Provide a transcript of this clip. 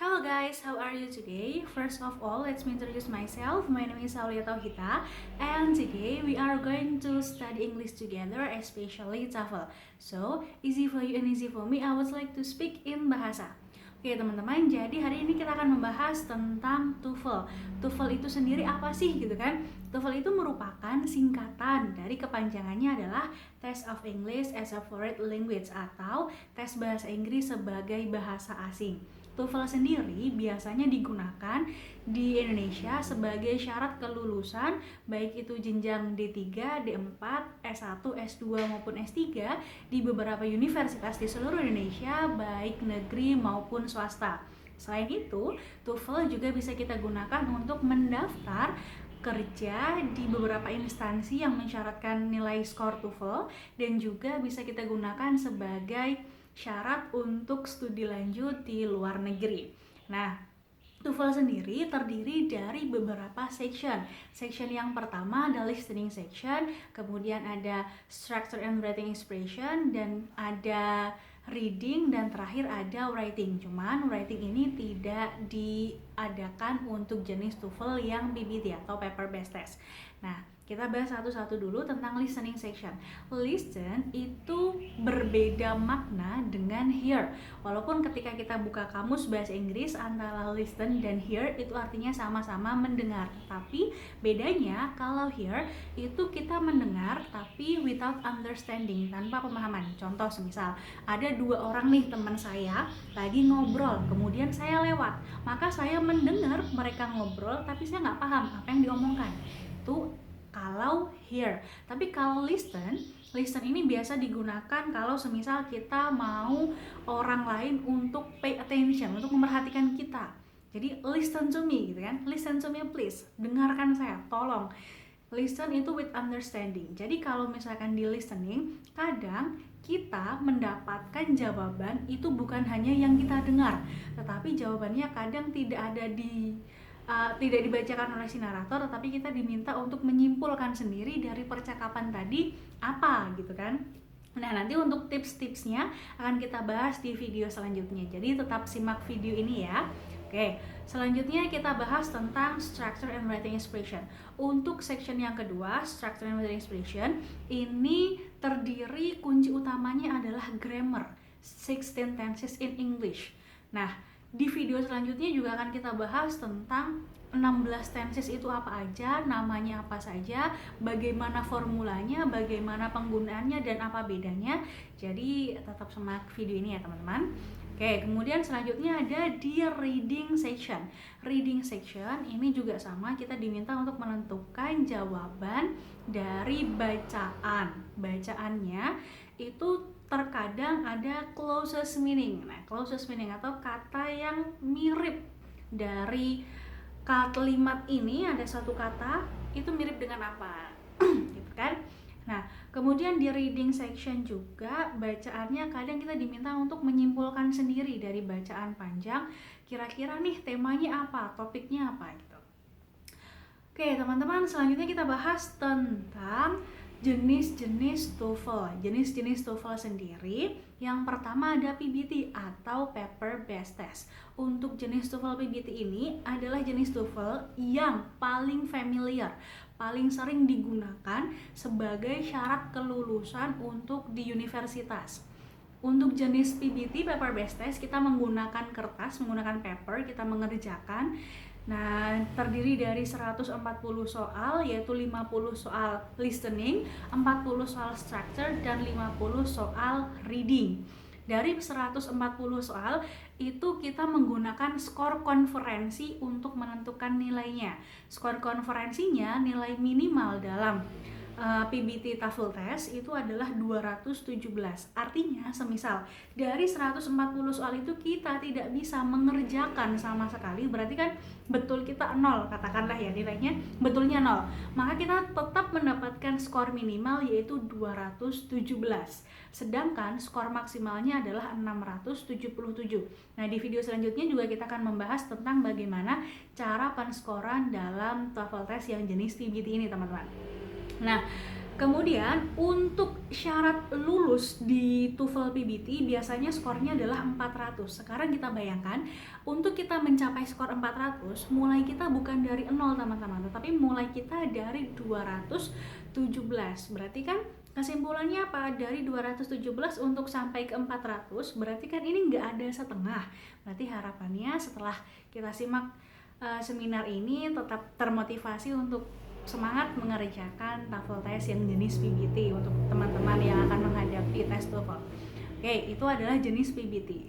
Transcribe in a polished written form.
Hello guys, how are you today? First of all, let me introduce myself. My name is Aulia Tauhita, and today we are going to study English together, especially TOEFL. So, easy for you and easy for me, I would like to speak in bahasa. Oke teman-teman, jadi hari ini kita akan membahas tentang TOEFL. TOEFL itu sendiri apa sih gitu kan? TOEFL itu merupakan singkatan dari kepanjangannya adalah Test of English as a Foreign Language atau tes bahasa Inggris sebagai bahasa asing. TOEFL sendiri biasanya digunakan di Indonesia sebagai syarat kelulusan baik itu jenjang D3, D4, S1, S2 maupun S3 di beberapa universitas di seluruh Indonesia baik negeri maupun swasta. Selain itu, TOEFL juga bisa kita gunakan untuk mendaftar kerja di beberapa instansi yang mensyaratkan nilai skor TOEFL dan juga bisa kita gunakan sebagai syarat untuk studi lanjut di luar negeri. Nah, TOEFL sendiri terdiri dari beberapa section. Section yang pertama ada listening section, kemudian ada structure and writing expression, dan ada reading, dan terakhir ada writing. Cuman writing ini tidak diadakan untuk jenis TOEFL yang PBT atau paper based test. Nah, kita bahas satu-satu dulu tentang listening section. Listen itu berbeda makna dengan hear. Walaupun ketika kita buka kamus bahasa Inggris antara listen dan hear itu artinya sama-sama mendengar. Tapi bedanya kalau hear itu kita mendengar tapi without understanding, tanpa pemahaman. Contoh semisal ada dua orang nih teman saya lagi ngobrol, kemudian saya lewat. Maka saya mendengar mereka ngobrol tapi saya nggak paham apa yang diomongkan. Itu kalau hear. Tapi kalau listen ini biasa digunakan kalau semisal kita mau orang lain untuk pay attention, untuk memperhatikan kita. Jadi listen to me gitu kan, listen to me please, dengarkan saya, tolong. Listen itu with understanding. Jadi kalau misalkan di listening, kadang kita mendapatkan jawaban itu bukan hanya yang kita dengar, tetapi jawabannya kadang tidak dibacakan oleh si narator, tetapi kita diminta untuk menyimpulkan sendiri dari percakapan tadi apa gitu kan. Nah, nanti untuk tips-tipsnya akan kita bahas di video selanjutnya, jadi tetap simak video ini ya. Oke, selanjutnya kita bahas tentang structure and writing expression. Untuk section yang kedua, structure and writing expression, ini terdiri kunci utamanya adalah grammar, 16 tenses in English. Nah, di video selanjutnya juga akan kita bahas tentang 16 tenses itu apa aja, namanya apa saja, bagaimana formulanya, bagaimana penggunaannya, dan apa bedanya. Jadi tetap simak video ini ya teman-teman. Oke, kemudian selanjutnya ada di reading section. Reading section ini juga sama, kita diminta untuk menentukan jawaban dari bacaan. Bacaannya itu terkadang ada closest meaning. Nah, closest meaning atau kata yang mirip dari kalimat ini, ada satu kata itu mirip dengan apa gitu kan. Nah, kemudian di reading section juga bacaannya kadang kita diminta untuk menyimpulkan sendiri dari bacaan panjang, kira-kira nih temanya apa, topiknya apa gitu. Oke teman-teman, selanjutnya kita bahas tentang jenis-jenis TOEFL. Jenis-jenis TOEFL sendiri, yang pertama ada PBT atau paper based test. Untuk jenis TOEFL PBT ini adalah jenis TOEFL yang paling familiar, paling sering digunakan sebagai syarat kelulusan untuk di universitas. Untuk jenis PBT paper based test, kita menggunakan kertas, menggunakan paper, kita mengerjakan. Nah, terdiri dari 140 soal, yaitu 50 soal listening, 40 soal structure, dan 50 soal reading. Dari 140 soal, itu kita menggunakan skor konferensi untuk menentukan nilainya. Skor konferensinya nilai minimal dalam PBT TOEFL test itu adalah 217. Artinya semisal dari 140 soal itu kita tidak bisa mengerjakan sama sekali, berarti kan betul kita 0, katakanlah ya nilainya betulnya 0. Maka kita tetap mendapatkan skor minimal yaitu 217. Sedangkan skor maksimalnya adalah 677. Nah, di video selanjutnya juga kita akan membahas tentang bagaimana cara penskoran dalam TOEFL test yang jenis PBT ini, teman-teman. Nah, Kemudian untuk syarat lulus di TOEFL PBT biasanya skornya adalah 400. Sekarang kita bayangkan, untuk kita mencapai skor 400, mulai kita bukan dari 0 teman-teman, tetapi mulai kita dari 217. Berarti kan kesimpulannya apa? Dari 217 untuk sampai ke 400, berarti kan ini nggak ada setengah. Berarti harapannya setelah kita simak seminar ini tetap termotivasi untuk semangat mengerjakan TOEFL test yang jenis PBT untuk teman-teman yang akan menghadapi tes TOEFL. Oke, itu adalah jenis PBT.